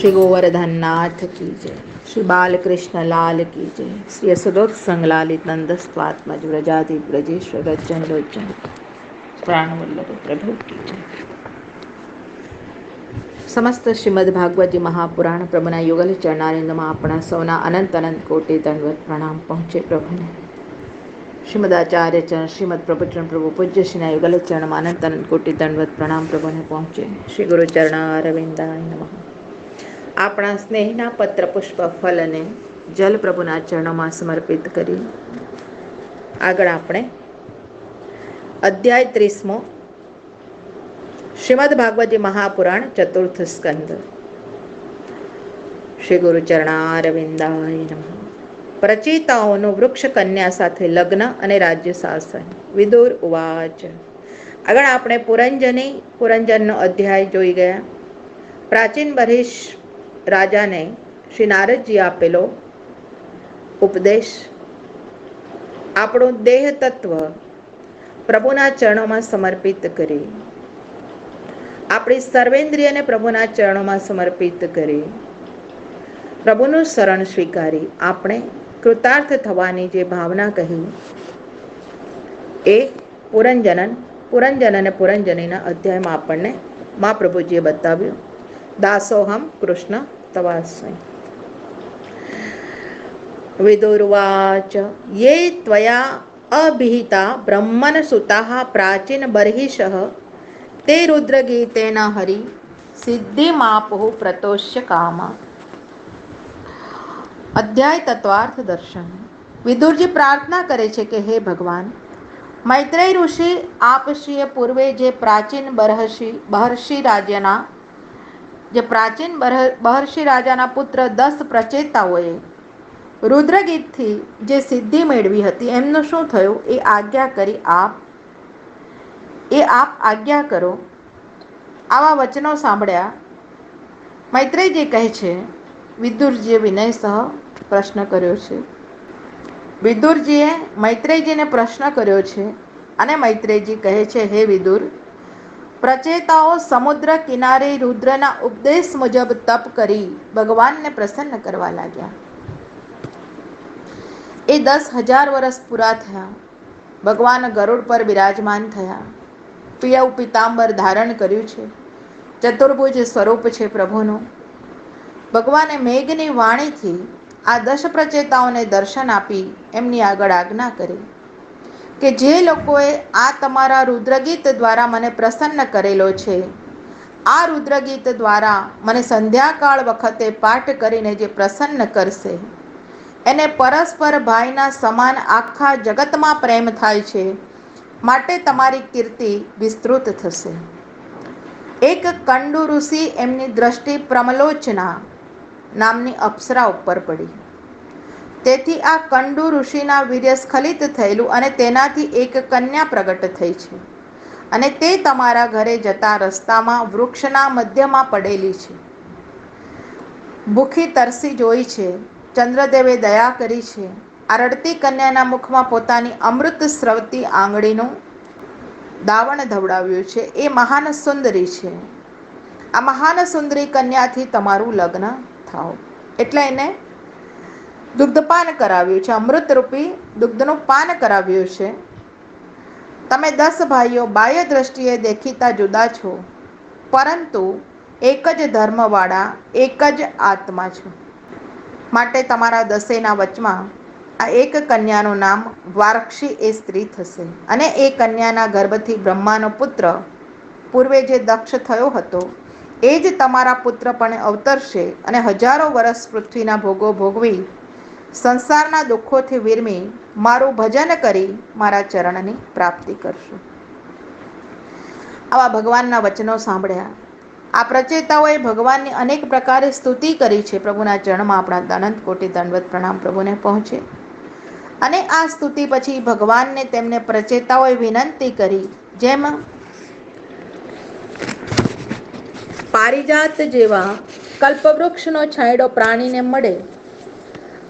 श्री गोवर्धन नाथ की जय। श्री बालकृष्ण लाल की जय। श्री असुदोत संगलालित नंदस्वात्मज व्रजादि ब्रजेश्वर गज्जन लोचन प्राणवल्लभ प्रभु की जय। समस्त श्रीमद भागवत महापुराण પ્રભુના યુગલ ચરણારિંદમાં આપણા સૌના અનંત અનંત કોટી દંડવત પ્રણામ પહોંચે પ્રભુને. શ્રીમદ આચાર્ય ચરણ શ્રીમદ પ્રભુચરણ પ્રભુ પૂજ્ય શ્રીના યુગલ ચરણમાં અનંત અનંત કોટી દંડવત પ્રણામ પ્રભુને પહોંચે. શ્રી ગુરુ ચરણારવિંદાય નમઃ. આપણા સ્નેહના પત્ર પુષ્પ ફલ અને જલ પ્રભુના ચરણોમાં સમર્પિત કરી આગળ આપણે અધ્યાય 30મો શ્રીમદ ભાગવતી મહાપુરાણ ચતુર્થ સ્કંદ. શ્રી ગુરુ ચરણારવિંદાય નમઃ. પ્રચેતાઓનું વૃક્ષ કન્યા સાથે લગ્ન અને રાજ્ય શાસન. વિદુર ઉવાચ. આગળ આપણે પુરંજનનો અધ્યાય જોઈ ગયા. પ્રાચીન બરહિષ રાજાને શ્રી નારદજી આપેલો ઉપદેશ. આપણું દેહ તત્વ પ્રભુના ચરણોમાં સમર્પિત કરી, આપણી સર્વેન્દ્રિયને પ્રભુના ચરણોમાં સમર્પિત કરી, પ્રભુનું શરણ સ્વીકારી આપણે કૃતાર્થ થવાની જે ભાવના કહી એ પુરંજન અને પુરંજનીના અધ્યાયમાં આપણને મહાપ્રભુજીએ બતાવ્યું. દાસોહમ કૃષ્ણ તવાસ્મૈ. વિદુર્વાચ. યે ત્વયા અભિહિતા બ્રહ્મન સુતાઃ પ્રાચીન બર્હિષઃ તે રુદ્રગીતેન હરિ સિદ્ધિમાપુઃ પ્રતોષ્ય કામા. અધ્યાય તત્વાર્થ દર્શન. વિદુરજી પ્રાર્થના કરે છે કે હે ભગવાન, મૈત્રેય ઋષિ આપશ્રીએ પૂર્વે જે પ્રાચીન બહર્ષિ રાજાના પુત્ર 10 પ્રચેતાઓએ રુદ્રગીતથી જે સિદ્ધિ મેળવી હતી એમનું શું થયું એ આપ આજ્ઞા કરો. આવા વચનો સાંભળ્યા મૈત્રેયજી કહે છે. વિદુરજીએ વિનયસહ પ્રશ્ન કર્યો છે. વિદુરજીએ મૈત્રેયજીને પ્રશ્ન કર્યો છે અને મૈત્રેયજી કહે છે, હે વિદુર, પ્રચેતાઓ સમુદ્ર કિનારે રુદ્રના ઉપદેશ મુજબ તપ કરી ભગવાનને પ્રસન્ન કરવા લાગ્યા. એ 10,000 વર્ષ પૂરા થયા. ભગવાન ગરુડ પર બિરાજમાન થયા. પિયવ પિતાંબર ધારણ કર્યું છે. ચતુર્ભુજ સ્વરૂપ છે પ્રભુનું. ભગવાને મેઘની વાણીથી આ 10 પ્રચેતાઓને દર્શન આપી એમની આગળ આજ્ઞા કરી કે જે લોકોએ આ તમારા રુદ્રગીત દ્વારા મને પ્રસન્ન કરેલો છે, આ રુદ્રગીત દ્વારા મને સંધ્યાકાળ વખતે પાઠ કરીને જે પ્રસન્ન કરશે એને પરસ્પર ભાઈના સમાન આખા જગતમાં પ્રેમ થાય છે, માટે તમારી કીર્તિ વિસ્તૃત થશે. એક કંડુ ઋષિ એમની દ્રષ્ટિ પ્રમલોચના નામની અપ્સરા ઉપર પડી. તેથી આ કંડુ ઋષિના વીર્ય સ્ખલિત થયેલું અને તેનાથી એક કન્યા પ્રગટ થઈ છે અને તે તમારા ઘરે જતા રસ્તામાં વૃક્ષના મધ્યમાં પડેલી છે. ભૂખી તરસી જોઈ છે. ચંદ્રદેવે દયા કરી છે. આ રડતી કન્યાના મુખમાં પોતાની અમૃત સ્રવતી આંગળીનું દાવણ ધવડાવ્યું છે. એ મહાન સુંદરી છે. આ મહાન સુંદરી કન્યાથી તમારું લગ્ન થાવ. એટલે એને દુગ્ધપાન કરાવ્યું છે, અમૃતરૂપી દુગ્ધનું પાન કરાવ્યું છે. તમે 10 ભાઈઓ બાહ્ય દ્રષ્ટિએ દેખીતા જુદા છો, પરંતુ એક જ ધર્મવાળા, એક જ આત્મા છો. માટે તમારા 10ના વચમાં આ એક કન્યાનું નામ વાર્ક્ષી એ સ્ત્રી થશે અને એ કન્યાના ગર્ભથી બ્રહ્માનો પુત્ર પૂર્વે જે દક્ષ થયો હતો એ જ તમારા પુત્ર પણ અવતરશે અને હજારો વર્ષ પૃથ્વીના ભોગો ભોગવી સંસારના દુઃખોથી વિરમી મારું ભજન કરી મારા ચરણની પ્રાપ્તિ કરશો. આવા ભગવાનના વચનો સાંભળ્યા. આ પ્રચેતાઓએ ભગવાનની અનેક પ્રકારે સ્તુતિ કરી છે. પ્રભુના ચરણમાં આપણા અનંત કોટી દંડવત પ્રણામ પ્રભુને પહોંચે. અને આ સ્તુતિ પછી ભગવાનને તેમને પ્રચેતાઓએ વિનંતી કરી, જેમ પારિજાત જેવા કલ્પવૃક્ષનો છાંયડો પ્રાણીને મળે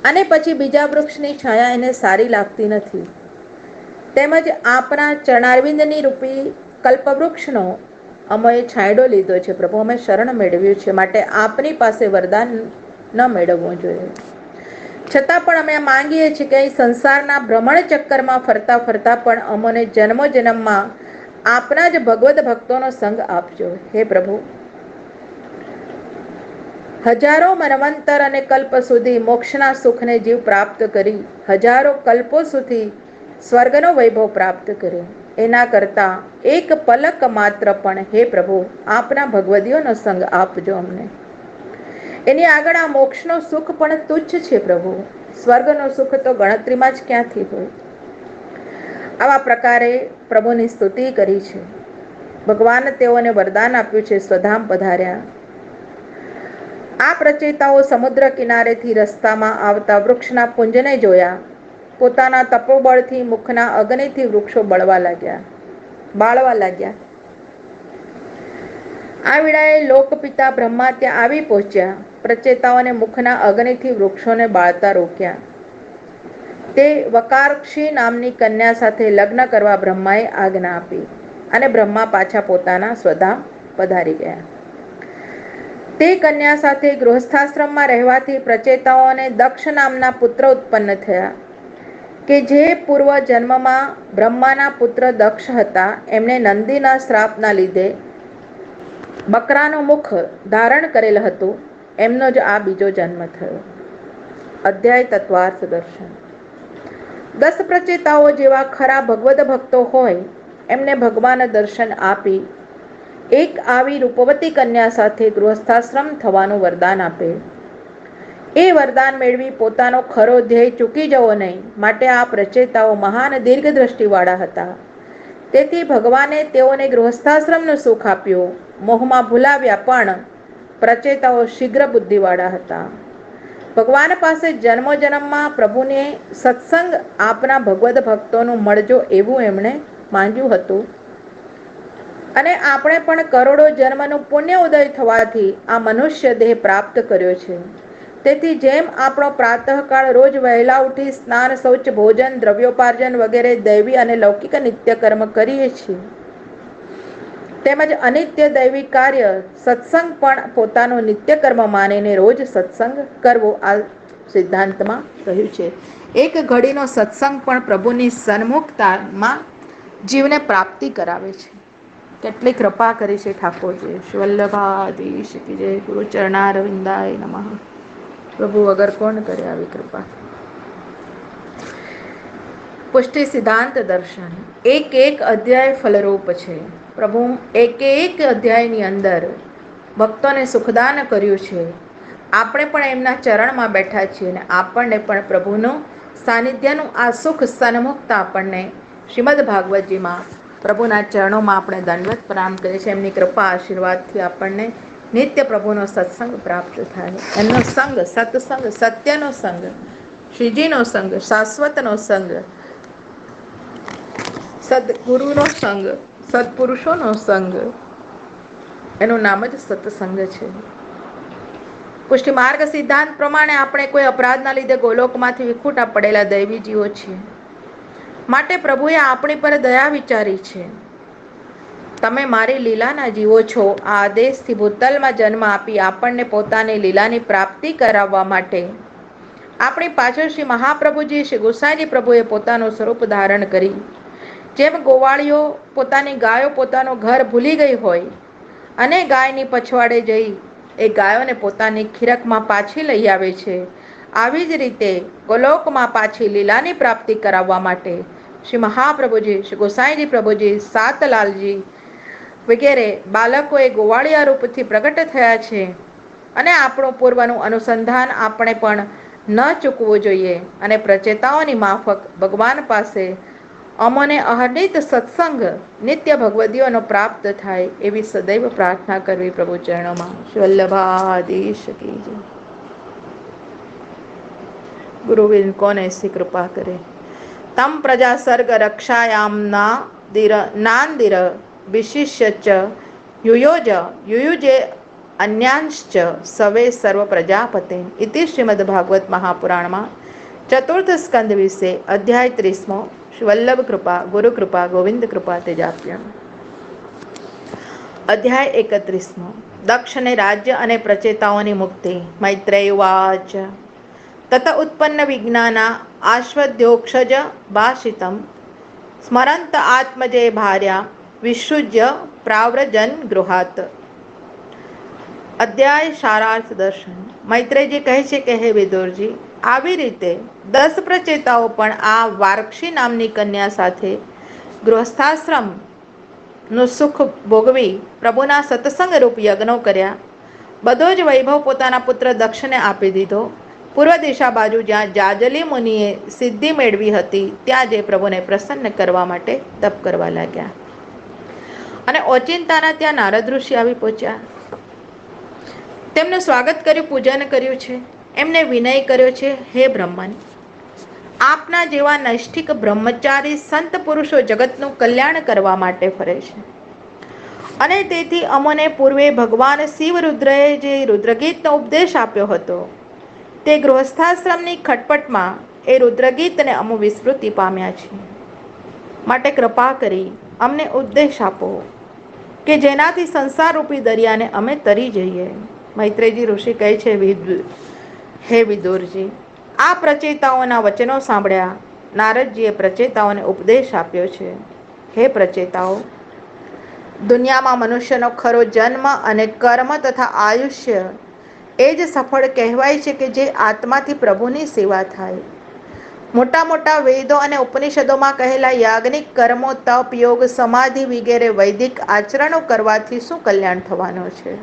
અને પછી બીજા વૃક્ષની છાયા એને સારી લાગતી નથી, તેમજ આપણા ચરણારવિંદની રૂપી કલ્પવૃક્ષનો અમે છાંયડો લીધો છે પ્રભુ, અમે શરણ મેળવ્યું છે, માટે આપની પાસે વરદાન ન મેળવવું જોઈએ. છતાં પણ અમે માંગીએ છીએ કે સંસારના ભ્રમણ ચક્કરમાં ફરતા ફરતા પણ અમને જન્મો જન્મમાં આપના જ ભગવત ભક્તોનો સંગ આપજો. હે પ્રભુ, હજારો મનવંતર અને કલ્પ સુધી મોક્ષના સુખને જીવ પ્રાપ્ત કરી હજારો કલ્પો સુધી સ્વર્ગનો વૈભવ પ્રાપ્ત કર્યો. એના કરતા એક પલક માત્ર પણ હે પ્રભુ આપના ભગવદીઓનો સંગ આપજો અમને. એની આગળ આ મોક્ષનો સુખ પણ તુચ્છ છે પ્રભુ. સ્વર્ગનો સુખ તો ગણતરીમાં જ ક્યાંથી હોય. આવા પ્રકારે પ્રભુની સ્તુતિ કરી છે. ભગવાન તેઓને વરદાન આપ્યું છે, સ્વધામ પધાર્યા. આ પ્રચેતાઓ સમુદ્ર કિનારેથી રસ્તામાં આવતા વૃક્ષના પુંજને જોયા. પોતાના તપોબળથી મુખના અગ્નિથી વૃક્ષો બાળવા લાગ્યા. આ વેળાએ લોકપિતા બ્રહ્મા ત્યાં આવી પહોંચ્યા. પ્રચેતાઓને મુખના અગ્નિથી વૃક્ષોને બાળતા રોક્યા. તે વકારક્ષી નામની કન્યા સાથે લગ્ન કરવા બ્રહ્માએ આજ્ઞા આપી અને બ્રહ્મા પાછા પોતાના સ્વધામ પધારી ગયા. તે કન્યા સાથે ગૃહસ્થાશ્રમમાં રહેવાથી પ્રચેતાઓને દક્ષ નામના પુત્ર ઉત્પન્ન થયા, કે જે પૂર્વ જન્મમાં બ્રહ્માના પુત્ર દક્ષ હતા. એમણે નંદીના શ્રાપના લીધે બકરાનું મુખ ધારણ કરેલ હતું. એમનો જ આ બીજો જન્મ થયો. અધ્યાય તત્વાર્થ દર્શન. 10 પ્રચેતાઓ જેવા ખરા ભગવદ ભક્તો હોય એમને ભગવાન દર્શન આપી એક આવી રૂપવતી કન્યા સાથે ગૃહસ્થાશ્રમ થવાનું વરદાન આપે. એ વરદાન મેળવી પોતાનો ખરો ધ્યેય ચૂકી જવો નહીં, માટે આ પ્રચેતાઓ મહાન દીર્ઘ દ્રષ્ટિવાળા હતા. તેથી ભગવાને તેઓને ગૃહસ્થાશ્રમનું સુખ આપ્યું. મોહમાં ભૂલાવ્યા, પણ પ્રચેતાઓ શીઘ્ર બુદ્ધિવાળા હતા. ભગવાન પાસે જન્મો જન્મમાં પ્રભુને સત્સંગ આપના ભગવદ ભક્તોનું મળજો એવું એમણે માંગ્યું હતું. અને આપણે પણ કરોડો જન્મનું પુણ્ય ઉદય થવાથી આ મનુષ્ય દેહ પ્રાપ્ત કર્યો છે. તેથી જેમ આપણો પ્રાતઃકાળ રોજ વહેલા ઉઠી સ્નાન, શૌચ, ભોજન, દ્રવ્યોપાર્જન વગેરે દૈવી અને લૌકિક નિત્ય કર્મ કરીએ છીએ, તેમજ અનિત્ય દૈવી કાર્ય સત્સંગ પણ પોતાનો નિત્ય કર્મ માનીને રોજ સત્સંગ કરવો આ સિદ્ધાંતમાં કહ્યું છે. એક ઘડીનો સત્સંગ પણ પ્રભુની સન્મુખતામાં જીવને પ્રાપ્તિ કરાવે છે. કેટલી કૃપા કરી છે ઠાકોરજી. વલ્લભાધીશ કી જય. ગુરુ ચરણારવિંદાય નમઃ. પ્રભુ વગર કોણ કરે આવી કૃપા. પુષ્ટિ સિદ્ધાંત દર્શન. એક એક અધ્યાય ફલરૂપ છે. પ્રભુ એક અધ્યાયની અંદર ભક્તોને સુખદાન કર્યું છે. આપણે પણ એમના ચરણમાં બેઠા છીએ અને આપણને પણ પ્રભુનું સાનિધ્યનું આ સુખ સન્મુખતા આપણને શ્રીમદ ભાગવતજીમાં પ્રભુના ચરણોમાં આપણે દંડવત પ્રણામ કરીએ છીએ. એમની કૃપા આશીર્વાદથી આપણને નિત્ય પ્રભુનો સત્સંગ પ્રાપ્ત થાય. એમનો સંગ, સત્સંગ, સત્યનો સંગ, શ્રીજીનો સંગ, શાશ્વતનો સંગ, સદગુરુનો સંગ, સત્પુરુષોનો સંગ, એનું નામ જ સત્સંગ છે. પુષ્ટિ માર્ગ સિદ્ધાંત પ્રમાણે આપણે કોઈ અપરાધના લીધે ગોલોકમાંથી વિખૂટા પડેલા દૈવી જીવો છીએ. માટે પ્રભુએ આપણી પર દયા વિચારી છે. તમે મારી લીલાના જીવો છો. આ આદેશથી ભૂતલમાં જન્મ આપી આપણને પોતાની લીલાની પ્રાપ્તિ કરાવવા માટે આપણી પાછળ શ્રી મહાપ્રભુજી, શ્રી ગોસાઈજી પ્રભુએ પોતાનું સ્વરૂપ ધારણ કરી. જેમ ગોવાળીઓ પોતાની ગાયો પોતાનું ઘર ભૂલી ગઈ હોય અને ગાયની પછવાડે જઈ એ ગાયોને પોતાની ખીરકમાં પાછી લઈ આવે છે, આવી જ રીતે ગોલોકમાં પાછી લીલાની પ્રાપ્તિ કરાવવા માટે શ્રી મહાપ્રભુજી, શ્રી ગોસાઈજી પ્રભુજી, સાતલાલજી વગેરે બાળકોએ ગોવાળિયા રૂપથી પ્રગટ થયા છે. અને આપણું પૂર્વનું અનુસંધાન આપણે પણ ન ચૂકવું જોઈએ અને પ્રચેતાઓની માફક ભગવાન પાસે અમોને અહર્નિત સત્સંગ નિત્ય ભગવદીઓનો પ્રાપ્ત થાય એવી સદૈવ પ્રાર્થના કરવી પ્રભુ ચરણોમાં. શ્રી વલ્લભાધીશ કી જય. ગુરુવિન કોને એસી કૃપા કરે. તમ પ્રજા સર્ગ રક્ષાયામ નાંદિર વિશિષ્ય ચ યુયુજે અન્યાંશ્ચ સવે સર્વ પ્રજાપતે. ઇતિ શ્રીમદ ભાગવત મહાપુરાણમાં ચતુર્થ સ્કંદ વિશે અધ્યાય 30. શ્રી વલ્લભ કૃપા, ગુરુ કૃપા, ગોવિંદ કૃપા તેજાપ્ય. અધ્યાય 31 દક્ષને રાજ્ય અને પ્રચેતાઓની મુક્તિ. મૈત્રેય ઉવાચ તત ઉત્પન્ન વિજ્ઞાના આશ્વદ્યોક્ષજ ભાષિતમ સ્મરંત આત્મજે ભાર્યા વિસૃજ્ય પ્રાવ્રજન ગૃહાત. અધ્યાય સારાર્થ દર્શન. મૈત્રેયજી કહે છે કે હે વિદુરજી, આવી રીતે 10 પ્રચેતાઓ પણ આ વાર્ક્ષી નામની કન્યા સાથે ગૃહસ્થાશ્રમ નું સુખ ભોગવી પ્રભુના સત્સંગ રૂપ યજ્ઞો કર્યા. બધો જ વૈભવ પોતાના પુત્ર દક્ષને આપી દીધો. પૂર્વ દિશા બાજુ જ્યાં જાજલી મુનિએ સિદ્ધિ મેળવી હતી ત્યાં જે પ્રભુને પ્રસન્ન કરવા માટે તપ કરવા લાગ્યા. અને ઓચિંતાના ત્યાં નારદ ઋષિ આવી પહોંચ્યા. તેમનું સ્વાગત કર્યું, પૂજન કર્યું છે. એમને વિનય કર્યો છે, હે બ્રહ્મન, આપના જેવા નૈષ્ઠિક બ્રહ્મચારી સંત પુરુષો જગતનું કલ્યાણ કરવા માટે ફરે છે. અને તેથી અમોને પૂર્વે ભગવાન શિવ રુદ્રએ જે રુદ્રગીતનો ઉપદેશ આપ્યો હતો તે ગૃહસ્થાશ્રમની ખટપટમાં એ રુદ્રગીતને અમો વિસ્મૃતિ પામ્યા છે. માટે કૃપા કરી અમને ઉપદેશ આપો કે જેનાથી સંસાર રૂપી દરિયાને અમે તરી જઈએ. મૈત્રેયજી ઋષિ કહે છે, હે વિદુરજી, આ પ્રચેતાઓના વચનો સાંભળ્યા. નારદજીએ પ્રચેતાઓને ઉપદેશ આપ્યો છે. હે પ્રચેતાઓ, દુનિયામાં મનુષ્યનો ખરો જન્મ અને કર્મ તથા આયુષ્ય એ જ સફળ કહેવાય છે કે જે આત્માથી પ્રભુની સેવા થાય. મોટા મોટા વેદો અને ઉપનિષદોમાં કહેલા યાજ્ઞિક કર્મો, તપ, યોગ, સમાધિ વગેરે વૈદિક આચરણો કરવાથી શું કલ્યાણ થવાનું છે?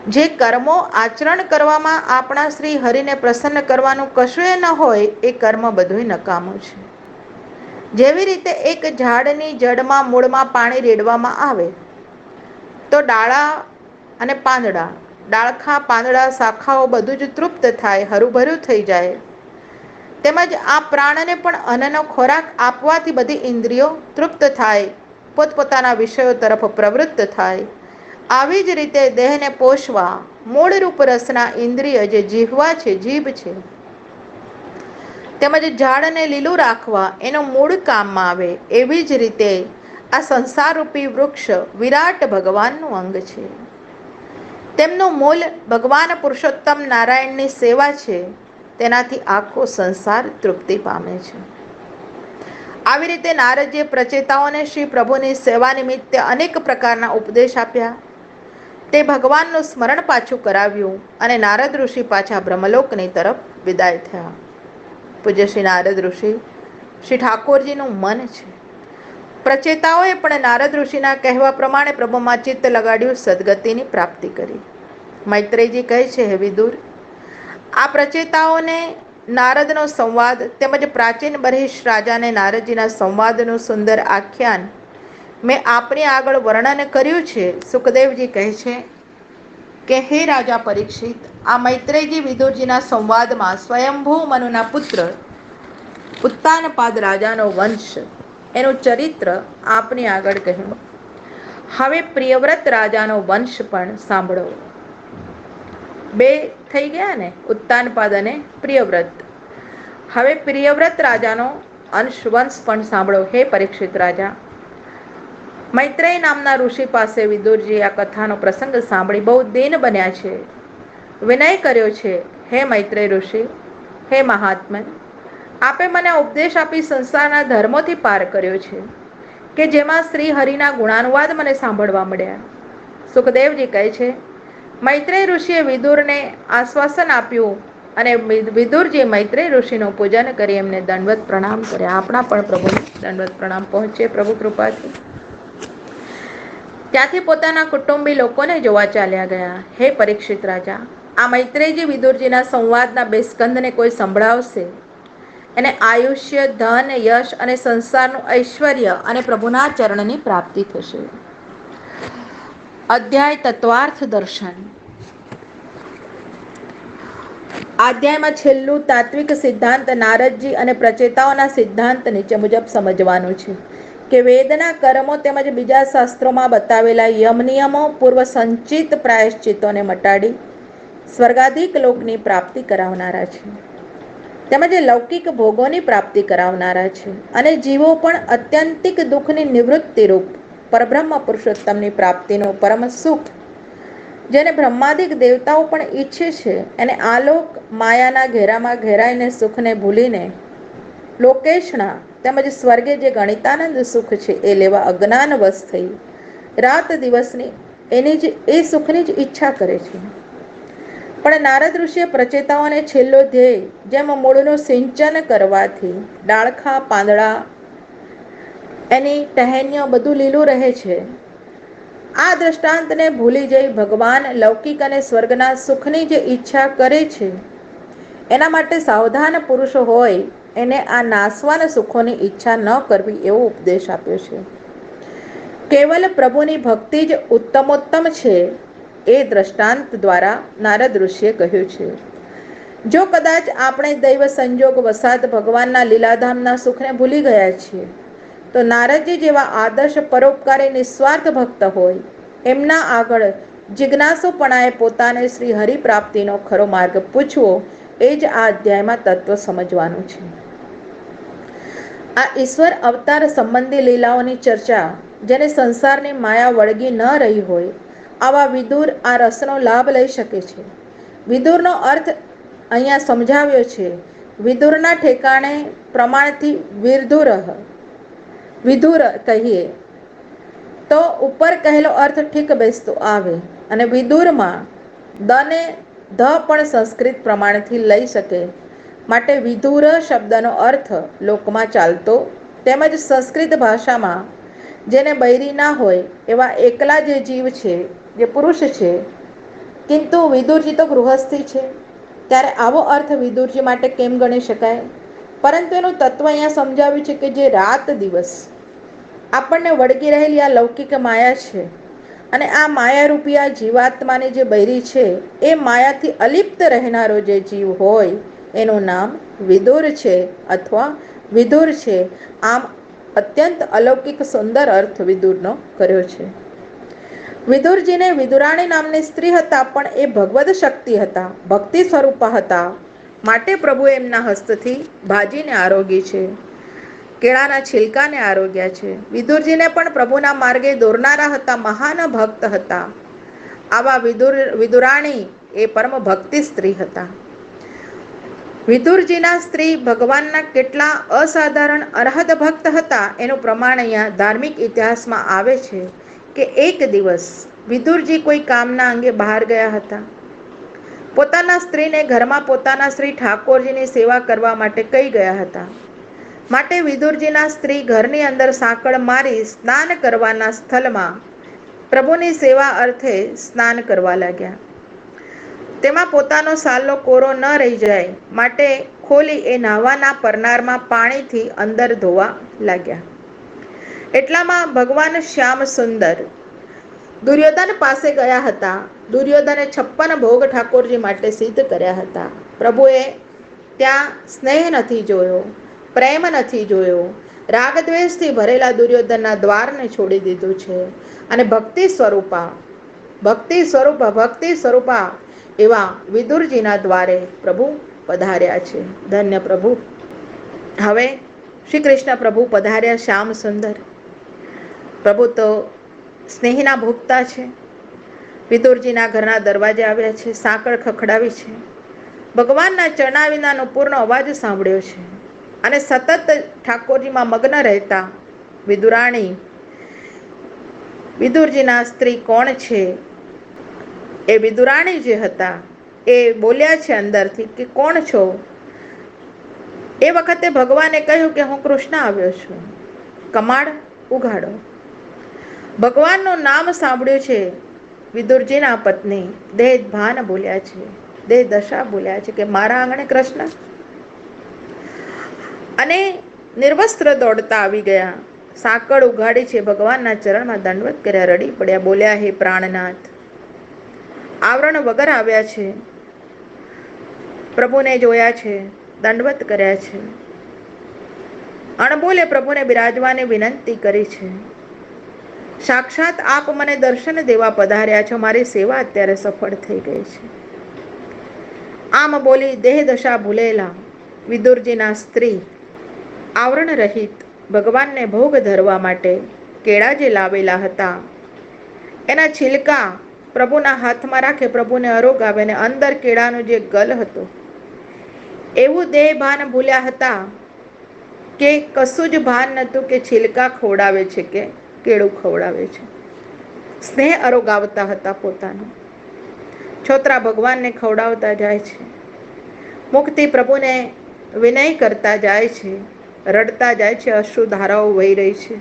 જે કર્મો આચરણ કરવામાં આપણા શ્રી હરિને પ્રસન્ન કરવાનું કશું ન હોય એ કર્મ બધું નકામું છે. જેવી રીતે એક ઝાડની જડમાં મૂળમાં પાણી રેડવામાં આવે તો ડાળા અને પાંદડા, ડાળખા, પાંદડા, શાખાઓ બધું જ તૃપ્ત થાય, હરુભરું થઈ જાય. તેમજ આ પ્રાણને પણ અન્નનો ખોરાક આપવાથી બધી ઇન્દ્રિયો તૃપ્ત થાય, પોતપોતાના વિષયો તરફ પ્રવૃત્ત થાય. આવી જ રીતે દેહને પોષવા મૂળરૂપ રસના ઇન્દ્રિય જે જીહવા છે, જીભ છે, તેમજ ઝાડને લીલું રાખવા એનું મૂળ કામમાં આવે. એવી જ રીતે આ સંસારરૂપી વૃક્ષ વિરાટ ભગવાનનું અંગ છે. તેમનું મૂળ ભગવાન પુરુષોત્તમ નારાયણની સેવા છે. તેનાથી આખો સંસાર તૃપ્તિ પામે છે. આવી રીતે નારદજીએ પ્રચેતાઓને શ્રી પ્રભુની સેવા નિમિત્તે અનેક પ્રકારના ઉપદેશ આપ્યા. તે ભગવાનનું સ્મરણ પાછું કરાવ્યું અને નારદ ઋષિ પાછા બ્રહ્મલોકની તરફ વિદાય થયા. પૂજ્ય શ્રી નારદ ઋષિ શ્રી ઠાકોરજીનું મન છે. પ્રચેતાઓએ પણ નારદ ઋષિના કહેવા પ્રમાણે પ્રભુમાં ચિત્ત લગાડ્યું, સદગતિની પ્રાપ્તિ કરી. મૈત્રેયજી કહે છે, હે વિદુર, આ પ્રચેતાઓને નારદનો સંવાદ તેમજ પ્રાચીન બર્હિષ રાજાને નારદજીના સંવાદનું સુંદર આખ્યાન મેં આપની આગળ વર્ણન કર્યું છે. સુખદેવજી કહે છે કે હે રાજા પરીક્ષિત, આ મૈત્રેયજી વિદુરજીના સંવાદમાં સ્વયંભૂ મનુના પુત્ર ઉત્તાનપાદ રાજાનો વંશ, એનું ચરિત્ર આપની આગળ કહ્યું. હવે પ્રિયવ્રત રાજાનો વંશ પણ સાંભળો. બે થઈ ગયા ને, ઉત્તાનપાદ અને પ્રિયવ્રત. હવે પ્રિયવ્રત રાજાનો વંશ પણ સાંભળો, હે પરીક્ષિત રાજા. મૈત્રેય નામના ઋષિ પાસે વિદુરજી આ કથાનો પ્રસંગ સાંભળી બહુ દીન બન્યા છે. વિનય કર્યો છે, હે મૈત્રેય ઋષિ, હે મહાત્મન, આપે મને ઉપદેશ આપી સંસારના ધર્મોથી પાર કર્યો છે કે જેમાં શ્રી હરિના ગુણાનુવાદ મને સાંભળવા મળ્યા. સુખદેવજી કહે છે, મૈત્રેય ઋષિએ વિદુરને આશ્વાસન આપ્યું અને વિદુરજીએ મૈત્રેય ઋષિનું પૂજન કરી એમને દંડવત પ્રણામ કર્યા. આપણા પણ પ્રભુને દંડવત પ્રણામ પહોંચે પ્રભુ કૃપાથી. ત્યાંથી પોતાના કુટુંબી લોકોને જોવા ચાલ્યા ગયા. હે પરીક્ષિત રાજા, આ મૈત્રેયજી વિદુરજીના સંવાદના 2 સ્કંદને કોઈ સંભળાવશે એને આયુષ્ય, ધન, યશ અને સંસારનું ઐશ્વર્ય અને પ્રભુના ચરણની પ્રાપ્તિ થશે. અધ્યાય તત્વાર્થ દર્શન. અધ્યાયમાં છેલ્લું તાત્વિક સિદ્ધાંત નારદજી અને પ્રચેતાઓના સિદ્ધાંત નીચે મુજબ સમજવાનું છે કે વેદના કર્મો તેમજ બીજા શાસ્ત્રોમાં બતાવેલા યમ નિયમો પૂર્વ સંચિત પ્રાયશ્ચિતોને મટાડી સ્વર્ગાધિક લોકની પ્રાપ્તિ કરાવનારા છે, તેમજ લૌકિક ભોગોની પ્રાપ્તિ કરાવનારા છે અને જીવો પણ અત્યંતિક દુઃખની નિવૃત્તિ રૂપ પરબ્રહ્મ પુરુષોત્તમની પ્રાપ્તિનો પરમ સુખ જેને બ્રહ્માદિક દેવતાઓ પણ ઈચ્છે છે, એને આલોક માયાના ઘેરામાં ઘેરાઈને સુખને ભૂલીને લોકેશના તેમજ સ્વર્ગે જે ગણિતાનંદ સુખ છે એ લેવા અજ્ઞાનવશ થઈ રાત દિવસની એ સુખની જ ઈચ્છા કરે છે. પણ નારદ ઋષિએ પ્રચેતાઓને છેલ્લો ધ્યેય જેમ મૂળનું સિંચન કરવાથી ડાળખા પાંદડા એની ટહેનીઓ બધું લીલું રહે છે, આ દ્રષ્ટાંતને ભૂલી જઈ ભગવાન લૌકિક અને સ્વર્ગના સુખની જે ઈચ્છા કરે છે એના માટે સાવધાન પુરુષ હોય એને આ નાશવાન સુખોની ઈચ્છા ન કરવી એવો ઉપદેશ આપ્યો છે. કેવલ પ્રભુની ભક્તિ જ ઉત્તમોત્તમ છે એ દ્રષ્ટાંત દ્વારા નારદ ઋષિએ કહ્યું છે. જો કદાચ આપણે દૈવ સંજોગ વસાત ભગવાનના લીલાધામના સુખને ભૂલી ગયા છીએ તો નારદજી જેવા આદર્શ પરોપકારી નિસ્વાર્થ ભક્ત હોય એમના આગળ જિજ્ઞાસુપણાએ પોતાને શ્રી હરિ પ્રાપ્તિનો ખરો માર્ગ પૂછવો એ જ આ અધ્યાયમાં તત્વ સમજવાનું છે. આ ઈશ્વર અવતાર સંબંધી લીલાઓની ચર્ચા જેને સંસારની માયા વળગી ન રહી હોય આવા વિદુર આ રસનો લાભ લઈ શકે છે. વિદુરનો અર્થ અહીંયા સમજાવ્યો છે. વિદુરના ઠેકાણે પ્રમાણથી વિધુર કહીએ તો ઉપર કહેલો અર્થ ઠીક બેસતો આવે અને વિદુરમાં દને ધ પણ સંસ્કૃત પ્રમાણથી લઈ શકે માટે વિધુર શબ્દનો અર્થ લોકમાં ચાલતો તેમજ સંસ્કૃત ભાષામાં જેને બૈરી ના હોય એવા એકલા જે જીવ છે, જે પુરુષ છે, કિંતુ વિદુરજી તો ગૃહસ્થી છે, ત્યારે આવો અર્થ વિદુરજી માટે કેમ ગણી શકાય? પરંતુ એનું તત્વ અહીંયા સમજાવ્યું છે કે જે રાત દિવસ આપણને વળગી રહેલી આ લૌકિક માયા છે અને આ માયારૂપી આ જીવાત્માની જે બૈરી છે એ માયાથી અલિપ્ત રહેનારો જે જીવ હોય એનું નામ વિદુર છે અથવા વિદુર છે. આમ અત્યંત અલૌકિક સુંદર અર્થ વિદુરનો કર્યો છે. વિદુરજીને વિદુરાણી નામની સ્ત્રી હતા, પણ એ ભગવદ શક્તિ હતા, ભક્તિ સ્વરૂપા હતા, માટે પ્રભુએ એમના હસ્તથી ભાજીને આરોગી છે, કેળાના છિલકાને આરોગ્યા છે. વિદુરજીને પણ પ્રભુના માર્ગે દોરનારા હતા, મહાન ભક્ત હતા. આવા વિદુરાણી એ પરમ ભક્તિ સ્ત્રી હતા. વિદુરજીના સ્ત્રી ભગવાનના કેટલા અસાધારણ અર્હત ભક્ત હતા એનું પ્રમાણ અહીંયા ધાર્મિક ઇતિહાસમાં આવે છે કે એક દિવસ વિદુરજી કોઈ કામના અંગે બહાર ગયા હતા. પોતાના સ્ત્રીને ઘરમાં પોતાના શ્રી ઠાકોરજીની સેવા કરવા માટે કહી ગયા હતા. માટે વિદુરજીના સ્ત્રી ઘરની અંદર સાંકળ મારી સ્નાન કરવાના સ્થળમાં પ્રભુની સેવા અર્થે સ્નાન કરવા લાગ્યા. તેમાં પોતાનો સાલો કોરો ન રહી જાય માટે ખોલી એ નાહવાના પરનારમાં પાણીથી અંદર ધોવા લાગ્યા. એટલામાં ભગવાન શ્યામ સુંદર દુર્યોધન પાસે ગયા હતા. દુર્યોધને 56 ભોગ ઠાકોરજી માટે સિદ્ધ કર્યા હતા. પ્રભુએ ત્યાં સ્નેહ નથી જોયો, પ્રેમ નથી જોયો, રાગદ્વેષથી ભરેલા દુર્યોધનના દ્વારને છોડી દીધું છે અને ભક્તિ સ્વરૂપા એવા વિદુરજીના દ્વારે પ્રભુ પધાર્યા છે. ધન્ય પ્રભુ. હવે શ્રી કૃષ્ણ પ્રભુ પધાર્યા શ્યામ સુંદર. પ્રભુ તો સ્નેહના ભોગતા છે. વિદુરજીના ઘરના દરવાજે આવ્યા છે, સાંકળ ખખડાવી છે, ભગવાનના ચરણા વિનાનો પૂર્ણ અવાજ સાંભળ્યો છે અને સતત ઠાકોરજીમાં મગ્ન રહેતા વિદુરાણી વિદુરજીના સ્ત્રી કોણ છે એ વિદુરાણી જે હતા એ બોલ્યા છે અંદરથી કે કોણ છો? એ વખતે ભગવાને કહ્યું કે હું કૃષ્ણ આવ્યો છું, કમાડ ઉઘાડો. ભગવાનનું નામ સાંભળ્યું છે વિદુરજીના પત્ની દેહ ભાન બોલ્યા છે, દેહ દશા બોલ્યા છે કે મારા આંગણે કૃષ્ણ, અને નિર્વસ્ત્ર દોડતા આવી ગયા. સાંકળ ઉઘાડી છે, ભગવાનના ચરણમાં દંડવત કર્યા, રડી પડ્યા, બોલ્યા હે પ્રાણનાથ. આવરણ વગર આવ્યા છે, પ્રભુને જોયા છે, દંડવત કર્યા છે, અણબોલે પ્રભુને બિરાજવાની વિનંતી કરી છે. સાક્ષાત આપ મને દર્શન દેવા પધાર્યા છો, મારી સેવા અત્યારે સફળ થઈ ગઈ છે. આમ બોલી દેહ દશા ભૂલેલા વિદુરજીના સ્ત્રી આવરણ રહિત ભગવાનને ભોગ ધરવા માટે કેળા જે લાવેલા હતા એના છિલકા પ્રભુના હાથમાં રાખે, પ્રભુને આરોગ આવે અને અંદર કેળાનો જે ગલ હતો એવું દેહ ભાન ભૂલ્યા હતા કે કશું જ ભાન નહોતું કે છિલકા ખવડાવે છે કે કેળું ખવડાવે છે. સ્નેહ આરોગાવતા હતા પોતાનું. છોતરા ભગવાનને ખવડાવતા જાય છે, મુખથી પ્રભુને વિનય કરતા જાય છે, રડતા જાય છે. અશ્રુ ધારાઓ વહી રહી છે,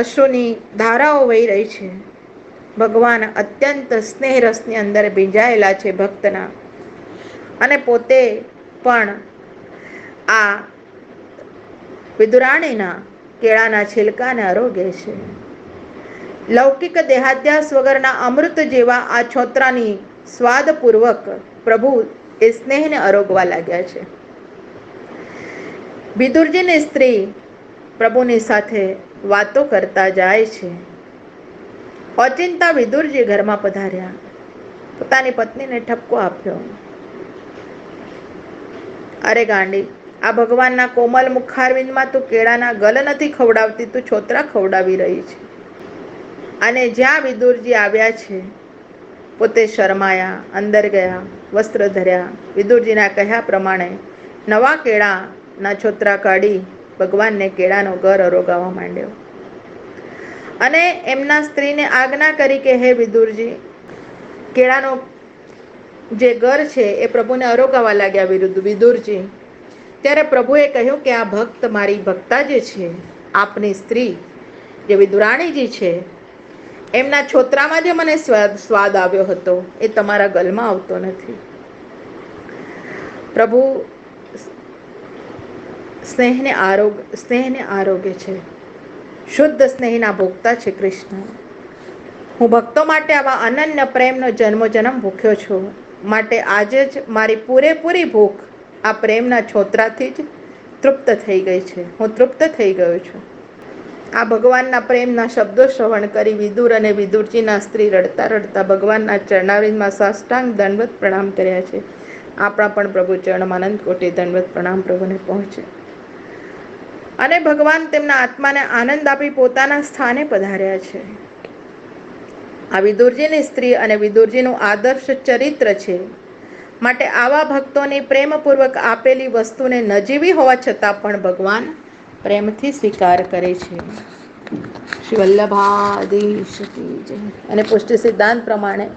અશ્રુની ધારાઓ વહી રહી છે. ભગવાન અત્યંત સ્નેહ રસની અંદર ભીંજાયેલા છે ભક્તના, અને પોતે પણ આ વિદુરાણીના કેળાના છિલકાને આરોગે છે. લૌકિક દેહાધ્યાસ વગરના અમૃત જેવા આ છોતરાની સ્વાદપૂર્વક પ્રભુ એ સ્નેહને આરોગવા લાગ્યા છે. વિદુરજીની સ્ત્રી પ્રભુની સાથે વાતો કરતા જાય છે. ઓચિંતા વિદુરજી ઘરમાં પધાર્યા, પોતાની પત્નીને ઠપકો આપ્યો, અરે ગાંડી, આ ભગવાનના કોમલ મુખારવિંદમાં તું કેળાના ગલ નથી ખવડાવતી, તું છોતરા ખવડાવી રહી છે. અને જ્યાં વિદુરજી આવ્યા છે પોતે શરમાયા, અંદર ગયા, વસ્ત્ર ધર્યા, વિદુરજીના કહ્યા પ્રમાણે નવા કેળાના છોતરા કાઢી ભગવાનને કેળાનો ગર આરોગાવા માંડ્યો. અને એમના સ્ત્રીને આજ્ઞા કરી કે હે વિદુરજી, કેળાનો જે ગર છે એ પ્રભુને આરોગાવા લાગ્યા વિદુરજી. ત્યારે પ્રભુએ કહ્યું કે આ ભક્ત મારી ભક્તા જે છે, આપની સ્ત્રી જે વિદુરાણીજી છે, એમના છોતરામાં જે મને સ્વાદ આવ્યો હતો એ તમારા ગલમાં આવતો નથી. પ્રભુ સ્નેહને આરોગે છે. શુદ્ધ સ્નેહના ભોગતા છે કૃષ્ણ. હું ભક્તો માટે આવા અનન્ય પ્રેમનો જન્મોજન્મ ભૂખ્યો છું, માટે આજે જ મારી પૂરેપૂરી ભૂખ આ પ્રેમના છોતરાથી જ તૃપ્ત થઈ ગઈ છે. હું તૃપ્ત થઈ ગયો છું. આ ભગવાનના પ્રેમના શબ્દો શ્રવણ કરી વિદુર અને વિદુરજીના સ્ત્રી રડતા રડતા ભગવાનના ચરણારવિંદમાં સાષ્ટાંગ દંડવત પ્રણામ કર્યા છે. આપણા પણ પ્રભુ ચરણમાં અનંત કોટી દંડવત પ્રણામ પ્રભુને પહોંચે. અને ભગવાન તેમના આત્માને આનંદ આપી પોતાના સ્થાને પધાર્યા છે. આ વિદુરજીની સ્ત્રી અને વિદુરજીનું આદર્શ ચરિત્ર છે. માટે આવા ભક્તોની પ્રેમપૂર્વક આપેલી વસ્તુને નજીવી હોવા છતાં પણ ભગવાન પ્રેમથી સ્વીકાર કરે છે. શ્રી વલ્લભાધીશ કી જય. અને પુષ્ટિ સિદ્ધાંત પ્રમાણે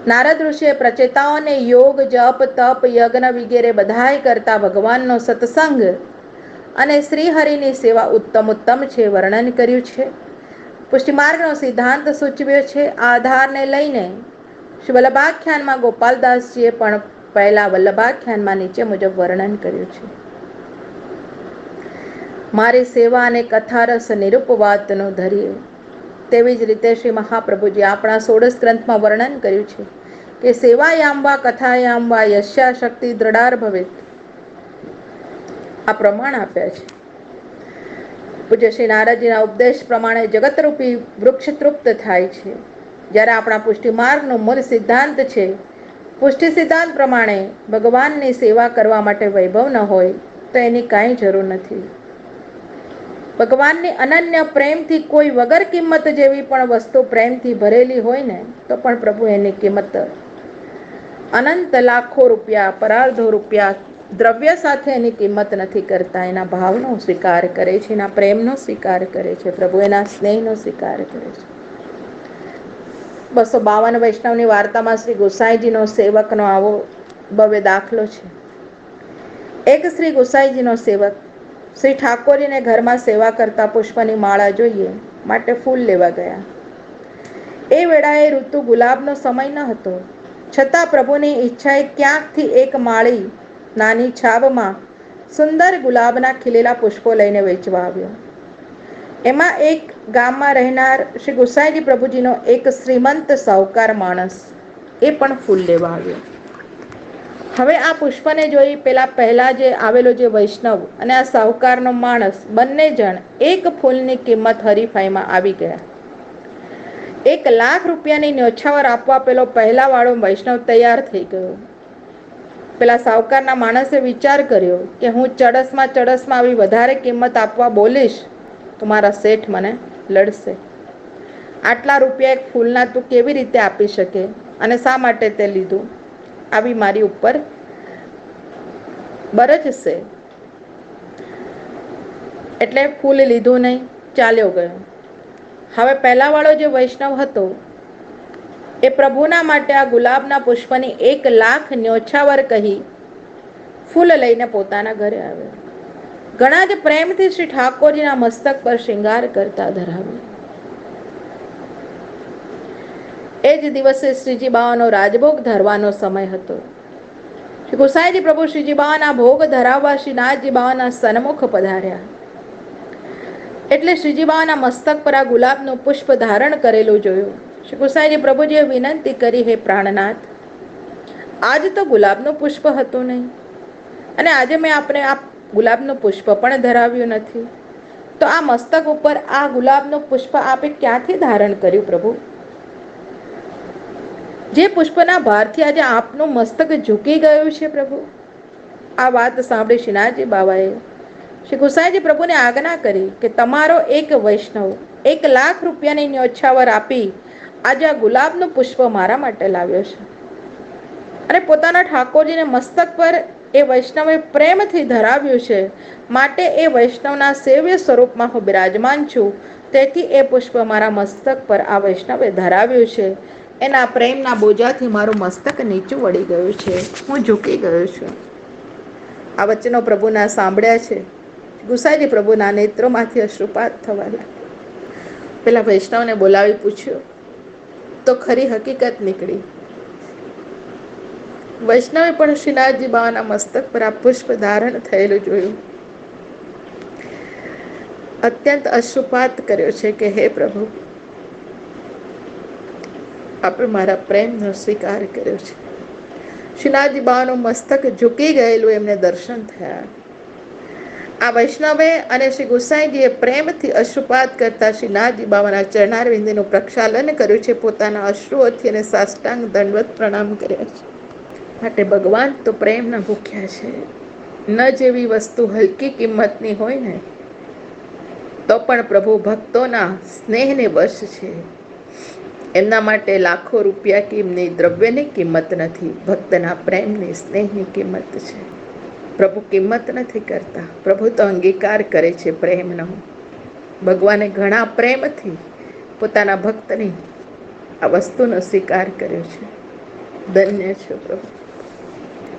નારદ ઋષિએ પ્રચેતાઓને યોગ, જપ, તપ, યજ્ઞ વગેરે બધાય કરતા ભગવાનનો સત્સંગ અને શ્રીહરિની સેવા ઉત્તમ છે વર્ણન કર્યું છે. પુષ્ટિમાર્ગનો સિદ્ધાંત સૂચવ્યો છે. આ આધારને લઈને શ્રી વલ્લભાખ્યાનમાં ગોપાલદાસજીએ પણ પહેલા વલ્લભાખ્યાનમાં નીચે મુજબ વર્ણન કર્યું છે. મારી સેવા અને કથારસ નિરૂપવાતનો ધરીએ. તેવી જ રીતે શ્રી મહાપ્રભુજી આપણા 16 ગ્રંથમાં વર્ણન કર્યું છે કે સેવાયામ વા કથાયામ વા યસ્યા શક્તિ દ્રઢાર ભવેત. આ પ્રમાણ આપ્યા છે. પૂજ્ય શ્રી નારદજીના ઉપદેશ પ્રમાણે જગતરૂપી વૃક્ષ તૃપ્ત થાય છે. જ્યારે આપણા પુષ્ટિ માર્ગનો મૂળ સિદ્ધાંત છે, પુષ્ટિ સિદ્ધાંત પ્રમાણે ભગવાનની સેવા કરવા માટે વૈભવ ન હોય તો એની કાંઈ જરૂર નથી. ભગવાનની અનન્ય પ્રેમથી કોઈ વગર કિંમત જેવી પણ વસ્તુ પ્રેમથી ભરેલી હોય ને તો પણ પ્રભુ એની કિંમત અનંત લાખો રૂપિયા, પરાર્ધો રૂપિયા દ્રવ્ય સાથે એની કિંમત નથી કરતા. એના ભાવનો સ્વીકાર કરે છે, એના પ્રેમનો સ્વીકાર કરે છે, પ્રભુ એના સ્નેહનો સ્વીકાર કરે છે. 252 વૈષ્ણવની વાર્તામાં શ્રી ગોસાઈજીનો સેવકનો આવો ભવ્ય દાખલો છે. એક શ્રી ગોસાઈજીનો સેવક શ્રી ઠાકોરજીને ઘરમાં સેવા કરતા પુષ્પની માળા જોઈએ માટે ફૂલ લેવા ગયા. એ વેળાએ ઋતુ ગુલાબનો સમય ન હતો, છતાં પ્રભુની ઈચ્છાએ ક્યાંકથી એક માળી નાની છાબમાં સુંદર ગુલાબના ખીલેલા પુષ્પો લઈને વેચવા આવ્યો. એમાં એક ગામમાં રહેનાર શ્રી ગોસાઈજી પ્રભુજીનો એક શ્રીમંત સાહુકાર માણસ એ પણ ફૂલ લેવા આવ્યો. હવે આ પુષ્પને જોઈ પહેલા જે આવેલો જે વૈષ્ણવ અને આ સાહુકારનો માણસ બંને જણ એક ફૂલની કિંમત હરીફાઈમાં આવી ગયા. 1,00,000 રૂપિયાની ન્યોછાવર આપવા પેલો પહેલા વાળો વૈષ્ણવ તૈયાર થઈ ગયો. પેલા સાહુકારના માણસે વિચાર કર્યો કે હું ચડસમાં આવી વધારે કિંમત આપવા બોલીશ તો મારા શેઠ મને લડશે. આટલા રૂપિયા એક ફૂલના તું કેવી રીતે આપી શકે અને શા માટે તે લીધું? આવી મારી ઉપર બરજશે. એટલે ફૂલ લીધું નહીં, ચાલ્યો ગયો. હવે પહેલા વાળો જે વૈષ્ણવ હતો એ પ્રભુના માટે આ ગુલાબના પુષ્પની 1,00,000 ન્યોછાવર કહી ફૂલ લઈને પોતાના ઘરે આવ્યો. ઘણા જ પ્રેમથી શ્રી ઠાકોરજીના મસ્તક પર શૃંગાર કરતા ધરાવ્યો. એ જ દિવસે શ્રીજી બાવાનો રાજભોગ ધરવાનો સમય હતો. શ્રી ગુસાઈજી પ્રભુ શ્રીજી બાવાના ભોગ ધરાવવા શ્રીનાથજી બાવાના સન્મુખ પધાર્યા. એટલે શ્રીજી બાવાના મસ્તક પર આ ગુલાબનું પુષ્પ ધારણ કરેલું જોયું. શ્રી ગુસાઈજી પ્રભુજીએ વિનંતી કરી, હે પ્રાણનાથ, આજ તો ગુલાબનું પુષ્પ હતું નહીં અને આજે મેં આપણે આ ગુલાબનું પુષ્પ પણ ધરાવ્યું નથી, તો આ મસ્તક ઉપર આ ગુલાબનું પુષ્પ આપે ક્યાંથી ધારણ કર્યું પ્રભુ? જે પુષ્પના ભારથી આજે આપનું મસ્તક ઝૂકી ગયું છે પ્રભુ. આ વાત સાંભળી શ્રીનાથજી બાવાએ શ્રી ગુસાઈજી પ્રભુને આજ્ઞા કરી કે તમારો એક વૈષ્ણવ 1,00,000 રૂપિયાની ન્યોછાવર આપી આજે આ ગુલાબનું પુષ્પ મારા માટે લાવ્યો છે અને પોતાના ઠાકોરજીને મસ્તક પર એ વૈષ્ણવે પ્રેમથી ધરાવ્યું છે, માટે એ વૈષ્ણવના સેવ્ય સ્વરૂપમાં હું બિરાજમાન છું, તેથી એ પુષ્પ મારા મસ્તક પર આ વૈષ્ણવે ધરાવ્યું છે. એના પ્રેમના બોજાથી મારું મસ્તક નીચું વળી ગયું છે, હું ઝૂકી ગયો છું. આ વચનો પ્રભુના સાંભળ્યા છે. ગુસાઈજી પ્રભુના નેત્રોમાંથી અશ્રુપાત થવા લાગ્યા. પેલા વૈષ્ણવને બોલાવી પૂછ્યું તો ખરી હકીકત નીકળી. વૈષ્ણવે પણ શ્રીનાથજી બાવાના મસ્તક પર આ પુષ્પ ધારણ થયેલું જોયું. અત્યંત અશ્રુપાત કર્યો છે કે હે પ્રભુ, આપણે મારા પ્રેમનો સ્વીકાર કર્યો છે. શ્રીનાથજી બાવાનું મસ્તક ઝૂકી ગયેલું એમને દર્શન થયા. આ વૈષ્ણવે અને શ્રી ગુસાઈજીએ પ્રેમથી અશ્રુપાત કરતા શ્રીનાથજી બાવાના ચરણારવિંદનું પ્રક્ષાલન કર્યું છે, પોતાના અશ્રુઓથી અને સાષ્ટાંગ દંડવત પ્રણામ કર્યા છે. માટે ભગવાન તો પ્રેમના ભૂખ્યા છે. ન જેવી વસ્તુ હલકી કિંમતની હોય ને તો પણ પ્રભુ ભક્તોના સ્નેહને વશ છે. એમના માટે લાખો રૂપિયા કે એમની દ્રવ્યની કિંમત નથી, ભક્તના પ્રેમની સ્નેહની કિંમત છે. પ્રભુ કિંમત નથી કરતા, પ્રભુ તો અંગીકાર કરે છે પ્રેમનો. ભગવાને ઘણા પ્રેમથી પોતાના ભક્તની આ વસ્તુનો સ્વીકાર કર્યો છે. ધન્ય છે પ્રભુ.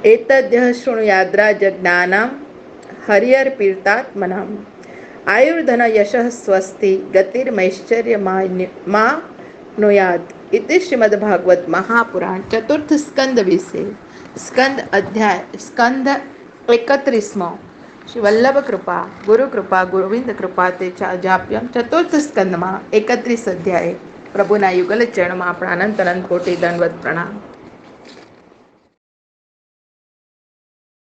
એતદ્ય શૃણુયાદ્રાજ જ્ઞાનામ હરિયર્પિતાત્મનામ આયુર્ધન યશઃ સ્વસ્તિ ગતિર્મૈશ્ચર્ય મા નુયાત. ઇતિ શ્રીમદ ભાગવત મહાપુરાણ ચતુર્થ સ્કંદ વિશે સ્કંદ અધ્યાય સ્કંદ 31મો શ્રી વલ્લભ કૃપા ગુરુ કૃપા ગોવિંદ કૃપા તે જાપ્યમ ચતુર્થ સ્કંદમાં 31 અધ્યાય પ્રભુના યુગલ ચરણમાં આપણા અનંત અનંત કોટી દંડવત પ્રણામ.